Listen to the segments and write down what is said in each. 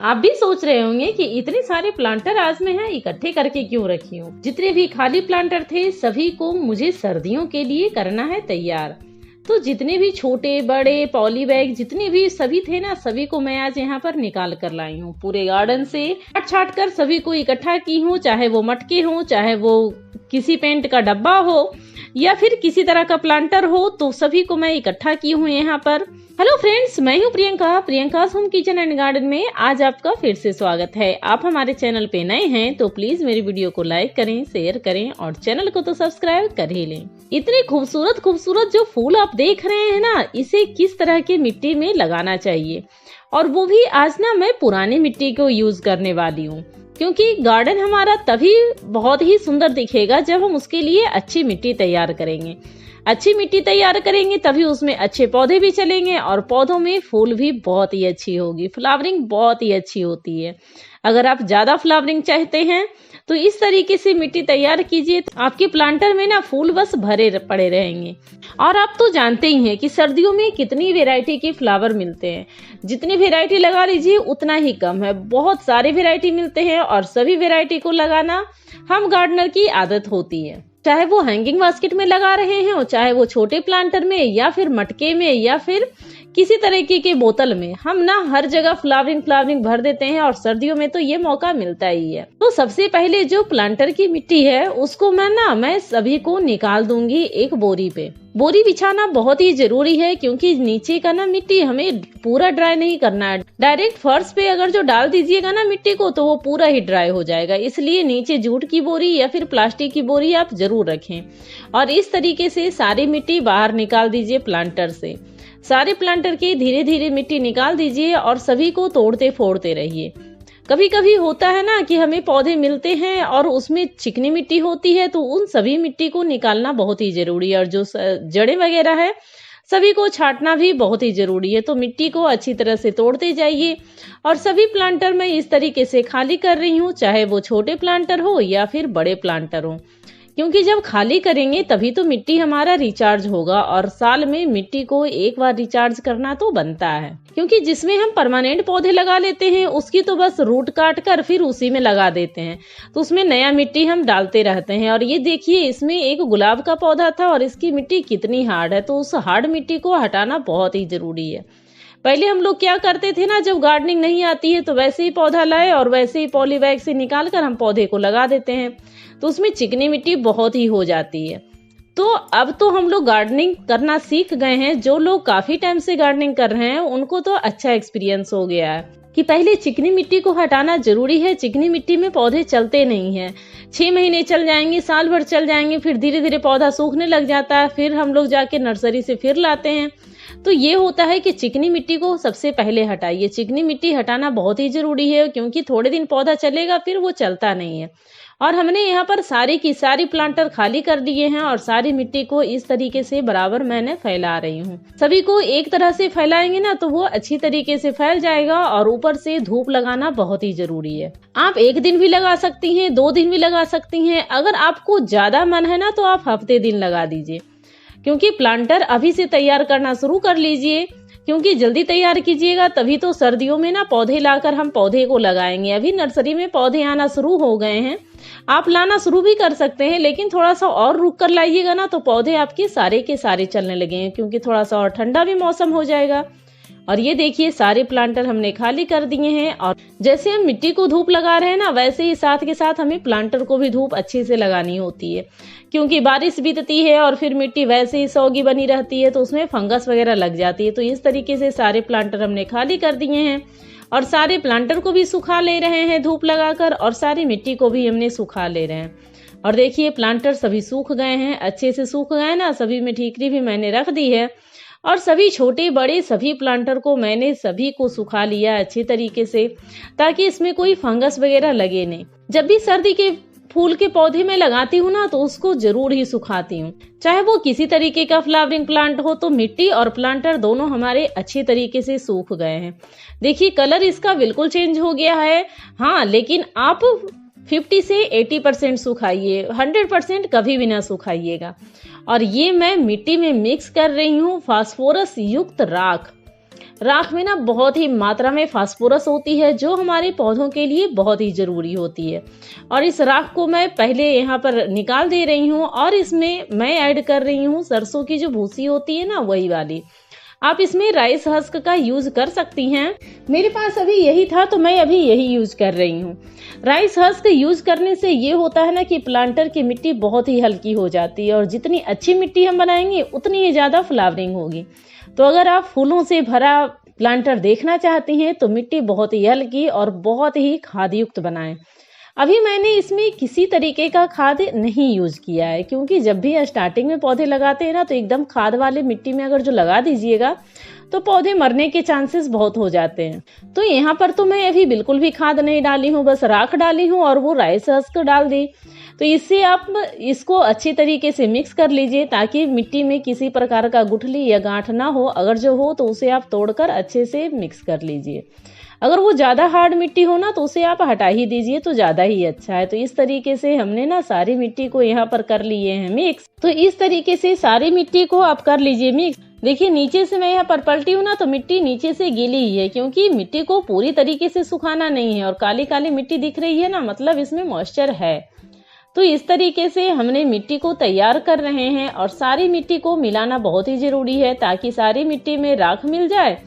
आप भी सोच रहे होंगे कि इतने सारे प्लांटर आज मैं है इकट्ठे करके क्यों रखी हूँ। जितने भी खाली प्लांटर थे सभी को मुझे सर्दियों के लिए करना है तैयार। तो जितने भी छोटे बड़े पॉली बैग जितने भी सभी थे ना, सभी को मैं आज यहाँ पर निकाल कर लाई हूँ। पूरे गार्डन से छाट छाट कर सभी को इकट्ठा की हूँ, चाहे वो मटके हो, चाहे वो किसी पेंट का डब्बा हो या फिर किसी तरह का प्लांटर हो, तो सभी को मैं इकट्ठा की हूँ यहाँ पर। हेलो फ्रेंड्स, मैं हूँ Priyanka home kitchen and garden में आज आपका फिर से स्वागत है। आप हमारे चैनल पे नए हैं तो प्लीज मेरी वीडियो को लाइक करें, शेयर करें और चैनल को तो सब्सक्राइब कर ही लें। इतने खूबसूरत खूबसूरत जो फूल आप देख रहे हैं ना, इसे किस तरह की मिट्टी में लगाना चाहिए, और वो भी आज ना मैं पुरानी मिट्टी को यूज करने वाली हूँ, क्योंकि गार्डन हमारा तभी बहुत ही सुंदर दिखेगा जब हम उसके लिए अच्छी मिट्टी तैयार करेंगे। अच्छी मिट्टी तैयार करेंगे तभी उसमें अच्छे पौधे भी चलेंगे और पौधों में फूल भी बहुत ही अच्छी होगी, फ्लावरिंग बहुत ही अच्छी होती है। अगर आप ज्यादा फ्लावरिंग चाहते हैं तो इस तरीके से मिट्टी तैयार कीजिए, तो आपके प्लांटर में ना फूल बस भरे पड़े रहेंगे। और आप तो जानते ही हैं कि सर्दियों में कितनी वैरायटी के फ्लावर मिलते हैं। जितनी वैरायटी लगा लीजिए उतना ही कम है, बहुत सारे वैरायटी मिलते हैं और सभी वैरायटी को लगाना हम गार्डनर की आदत होती है। चाहे वो हैंगिंग बास्केट में लगा रहे हैं, चाहे वो छोटे प्लांटर में या फिर मटके में या फिर किसी तरीके के बोतल में, हम ना हर जगह फ्लावरिंग भर देते हैं और सर्दियों में तो ये मौका मिलता ही है। तो सबसे पहले जो प्लांटर की मिट्टी है उसको मैं सभी को निकाल दूंगी एक बोरी पे। बोरी बिछाना बहुत ही जरूरी है, क्योंकि नीचे का ना मिट्टी हमें पूरा ड्राई नहीं करना है। डायरेक्ट फर्श पे अगर जो डाल दीजिएगा ना मिट्टी को तो वो पूरा ही ड्राई हो जाएगा, इसलिए नीचे जूट की बोरी या फिर प्लास्टिक की बोरी आप जरूर रखें। और इस तरीके से सारी मिट्टी बाहर निकाल दीजिए प्लांटर से। सारे प्लांटर की धीरे धीरे मिट्टी निकाल दीजिए और सभी को तोड़ते फोड़ते रहिए। कभी कभी होता है ना कि हमें पौधे मिलते हैं और उसमें चिकनी मिट्टी होती है, तो उन सभी मिट्टी को निकालना बहुत ही जरूरी है। और जो जड़ें वगैरह है सभी को छांटना भी बहुत ही जरूरी है। तो मिट्टी को अच्छी तरह से तोड़ते जाइए और सभी प्लांटर मैं इस तरीके से खाली कर रही हूँ, चाहे वो छोटे प्लांटर हो या फिर बड़े प्लांटर हो, क्योंकि जब खाली करेंगे तभी तो मिट्टी हमारा रिचार्ज होगा। और साल में मिट्टी को एक बार रिचार्ज करना तो बनता है, क्योंकि जिसमें हम परमानेंट पौधे लगा लेते हैं उसकी तो बस रूट काट कर फिर उसी में लगा देते हैं, तो उसमें नया मिट्टी हम डालते रहते हैं। और ये देखिए, इसमें एक गुलाब का पौधा था और इसकी मिट्टी कितनी हार्ड है, तो उस हार्ड मिट्टी को हटाना बहुत ही जरूरी है। पहले हम लोग क्या करते थे ना, जब गार्डनिंग नहीं आती है तो वैसे ही पौधा लाए और वैसे ही पॉली बैग से निकाल कर हम पौधे को लगा देते हैं, तो उसमें चिकनी मिट्टी बहुत ही हो जाती है। तो अब तो हम लोग गार्डनिंग करना सीख गए हैं। जो लोग काफी टाइम से गार्डनिंग कर रहे हैं उनको तो अच्छा एक्सपीरियंस हो गया है कि पहले चिकनी मिट्टी को हटाना जरूरी है। चिकनी मिट्टी में पौधे चलते नहीं है, 6 महीने चल जाएंगे, साल भर चल जाएंगे, फिर धीरे धीरे पौधा सूखने लग जाता है, फिर हम लोग जाके नर्सरी से फिर लाते हैं। तो ये होता है कि चिकनी मिट्टी को सबसे पहले हटाइए। चिकनी मिट्टी हटाना बहुत ही जरूरी है, क्योंकि थोड़े दिन पौधा चलेगा फिर वो चलता नहीं है। और हमने यहाँ पर सारी की सारी प्लांटर खाली कर दिए हैं और सारी मिट्टी को इस तरीके से बराबर मैंने फैला रही हूँ। सभी को एक तरह से फैलाएंगे ना तो वो अच्छी तरीके से फैल जाएगा। और ऊपर से धूप लगाना बहुत ही जरूरी है। आप एक दिन भी लगा सकती हैं, 2 दिन भी लगा सकती हैं। अगर आपको ज्यादा मन है ना तो आप हफ्ते दिन लगा दीजिए, क्योंकि प्लांटर अभी से तैयार करना शुरू कर लीजिए, क्योंकि जल्दी तैयार कीजिएगा तभी तो सर्दियों में ना पौधे लाकर हम पौधे को लगाएंगे। अभी नर्सरी में पौधे आना शुरू हो गए हैं, आप लाना शुरू भी कर सकते हैं, लेकिन थोड़ा सा और रुक कर लाइएगा ना तो पौधे आपके सारे के सारे चलने लगेंगे, क्योंकि थोड़ा सा और ठंडा भी मौसम हो जाएगा। और ये देखिए, सारे प्लांटर हमने खाली कर दिए हैं। और जैसे हम मिट्टी को धूप लगा रहे हैं ना, वैसे ही साथ के साथ हमें प्लांटर को भी धूप अच्छे से लगानी होती है, क्योंकि बारिश बीतती है और फिर मिट्टी वैसे ही सौगी बनी रहती है तो उसमें फंगस वगैरह लग जाती है। तो इस तरीके से सारे प्लांटर हमने खाली कर दिए हैं और सारे प्लांटर को भी सुखा ले रहे हैं धूप लगाकर, और सारी मिट्टी को भी हमने सुखा ले रहे हैं। और देखिए, प्लांटर सभी सूख गए हैं, अच्छे से सूख गए ना। सभी में ठीकरी भी मैंने रख दी है और सभी छोटे बड़े सभी प्लांटर को मैंने सभी को सुखा लिया अच्छी तरीके से, ताकि इसमें कोई फंगस वगैरह लगे नहीं। जब भी सर्दी के फूल के पौधे में लगाती हूँ ना तो उसको जरूर ही सुखाती हूँ, चाहे वो किसी तरीके का फ्लावरिंग प्लांट हो। तो मिट्टी और प्लांटर दोनों हमारे अच्छी तरीके से सूख गए हैं। देखिए, कलर इसका बिल्कुल चेंज हो गया है। हाँ, लेकिन आप 50 से 80% सुखाइए, 100% कभी भी ना सुखाइएगा। और ये मैं मिट्टी में मिक्स कर रही हूँ फास्फोरस युक्त राख। राख में ना बहुत ही मात्रा में फास्फोरस होती है जो हमारे पौधों के लिए बहुत ही जरूरी होती है। और इस राख को मैं पहले यहाँ पर निकाल दे रही हूँ और इसमें मैं ऐड कर रही हूँ सरसों की जो भूसी होती है ना, वही वाली। आप इसमें राइस हस्क का यूज कर सकती हैं। मेरे पास अभी यही था तो मैं अभी यही यूज कर रही हूँ। राइस हस्क यूज करने से ये होता है ना कि प्लांटर की मिट्टी बहुत ही हल्की हो जाती है और जितनी अच्छी मिट्टी हम बनाएंगे उतनी ही ज्यादा फ्लावरिंग होगी। तो अगर आप फूलों से भरा प्लांटर देखना चाहती हैं तो मिट्टी बहुत ही हल्की और बहुत ही खाद युक्त बनाएं। अभी मैंने इसमें किसी तरीके का खाद नहीं यूज किया है, क्योंकि जब भी स्टार्टिंग में पौधे लगाते हैं ना तो एकदम खाद वाले मिट्टी में अगर जो लगा दीजिएगा तो पौधे मरने के चांसेस बहुत हो जाते हैं। तो यहाँ पर तो मैं अभी बिल्कुल भी खाद नहीं डाली हूँ, बस राख डाली हूँ और वो राइस हस्क डाल दी। तो इससे आप इसको अच्छी तरीके से मिक्स कर लीजिए ताकि मिट्टी में किसी प्रकार का गुठली या गांठ ना हो। अगर जो हो तो उसे आप तोड़कर अच्छे से मिक्स कर लीजिए। अगर वो ज्यादा हार्ड मिट्टी हो ना तो उसे आप हटा ही दीजिए तो ज्यादा ही अच्छा है। तो इस तरीके से हमने ना सारी मिट्टी को यहाँ पर कर लिए हैं मिक्स। तो इस तरीके से सारी मिट्टी को आप कर लीजिए मिक्स। देखिए नीचे से मैं यहाँ पर पलटी हूँ ना तो मिट्टी नीचे से गीली ही है, क्योंकि मिट्टी को पूरी तरीके से सुखाना नहीं है। और काली काली मिट्टी दिख रही है ना, मतलब इसमें मॉइस्चर है। तो इस तरीके से हमने मिट्टी को तैयार कर रहे हैं और सारी मिट्टी को मिलाना बहुत ही जरूरी है ताकि सारी मिट्टी में राख मिल जाए।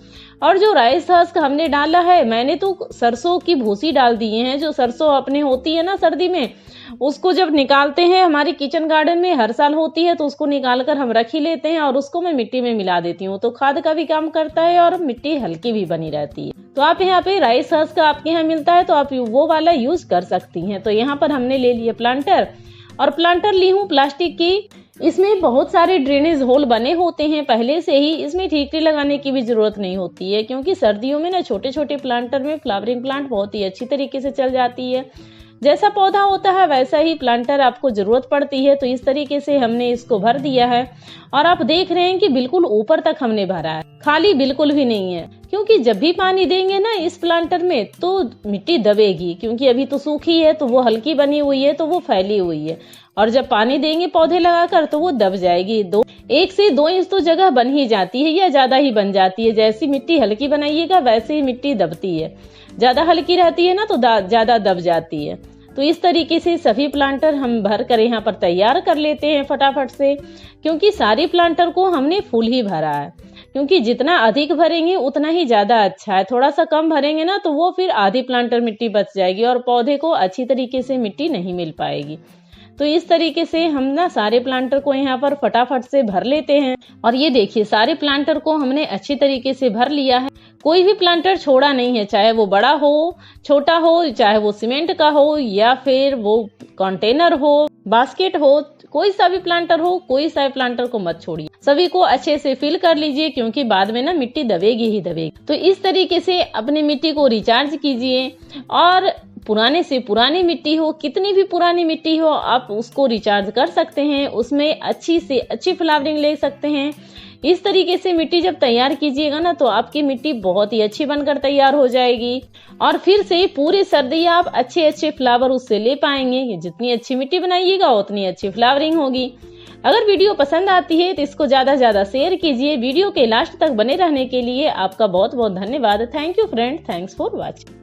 और जो राइस हस्क हमने डाला है, मैंने तो सरसों की भूसी डाल दी है। जो सरसों अपने होती है ना सर्दी में, उसको जब निकालते हैं, हमारे किचन गार्डन में हर साल होती है तो उसको निकाल कर हम रख ही लेते हैं और उसको मैं मिट्टी में मिला देती हूँ। तो खाद का भी काम करता है और मिट्टी हल्की भी बनी रहती है। तो आप यहाँ पे राइस हस्क आपके यहाँ मिलता है तो आप वो वाला यूज कर सकती हैं। तो यहाँ पर हमने ले लिया प्लांटर, और प्लांटर ली हूँ प्लास्टिक की। इसमें बहुत सारे ड्रेनेज होल बने होते हैं पहले से ही, इसमें ठीकरी लगाने की भी जरूरत नहीं होती है, क्योंकि सर्दियों में ना छोटे छोटे प्लांटर में फ्लावरिंग प्लांट बहुत ही अच्छी तरीके से चल जाती है। जैसा पौधा होता है वैसा ही प्लांटर आपको जरूरत पड़ती है। तो इस तरीके से हमने इसको भर दिया है और आप देख रहे हैं कि बिल्कुल ऊपर तक हमने भरा है, खाली बिल्कुल भी नहीं है। क्योंकि जब भी पानी देंगे ना इस प्लांटर में तो मिट्टी दबेगी, क्योंकि अभी तो सूखी है तो वो हल्की बनी हुई है तो वो फैली हुई है। और जब पानी देंगे पौधे लगाकर तो वो दब जाएगी। 1 से 2 इंच तो जगह बन ही जाती है या ज्यादा ही बन जाती है। जैसी मिट्टी हल्की बनाइएगा वैसे ही मिट्टी दबती है, ज्यादा हल्की रहती है ना तो ज्यादा दब जाती है। तो इस तरीके से सभी प्लांटर हम भर कर यहाँ पर तैयार कर लेते हैं फटाफट से, क्योंकि सारी प्लांटर को हमने फुल ही भरा है। क्योंकि जितना अधिक भरेंगे उतना ही ज्यादा अच्छा है। थोड़ा सा कम भरेंगे ना तो वो फिर आधी प्लांटर मिट्टी बच जाएगी और पौधे को अच्छी तरीके से मिट्टी नहीं मिल पाएगी। तो इस तरीके से हम ना सारे प्लांटर को यहाँ पर फटाफट से भर लेते हैं। और ये देखिए सारे प्लांटर को हमने अच्छी तरीके से भर लिया है, कोई भी प्लांटर छोड़ा नहीं है, चाहे वो बड़ा हो छोटा हो, चाहे वो सीमेंट का हो या फिर वो कंटेनर हो, बास्केट हो, कोई सा भी प्लांटर हो, कोई सा भी प्लांटर को मत छोड़िए। सभी को अच्छे से फिल कर लीजिए, क्योंकि बाद में ना मिट्टी दबेगी ही दबेगी। तो इस तरीके से अपनी मिट्टी को रिचार्ज कीजिए। और पुराने से पुरानी मिट्टी हो, कितनी भी पुरानी मिट्टी हो, आप उसको रिचार्ज कर सकते हैं, उसमें अच्छी से अच्छी फ्लावरिंग ले सकते हैं। इस तरीके से मिट्टी जब तैयार कीजिएगा ना तो आपकी मिट्टी बहुत ही अच्छी बनकर तैयार हो जाएगी और फिर से पूरी सर्दी आप अच्छे अच्छे फ्लावर उससे ले पाएंगे। जितनी अच्छी मिट्टी बनाइएगा उतनी अच्छी फ्लावरिंग होगी। अगर वीडियो पसंद आती है तो इसको ज्यादा से ज्यादा शेयर कीजिए। वीडियो के लास्ट तक बने रहने के लिए आपका बहुत बहुत धन्यवाद। Thank you friend, thanks for watching.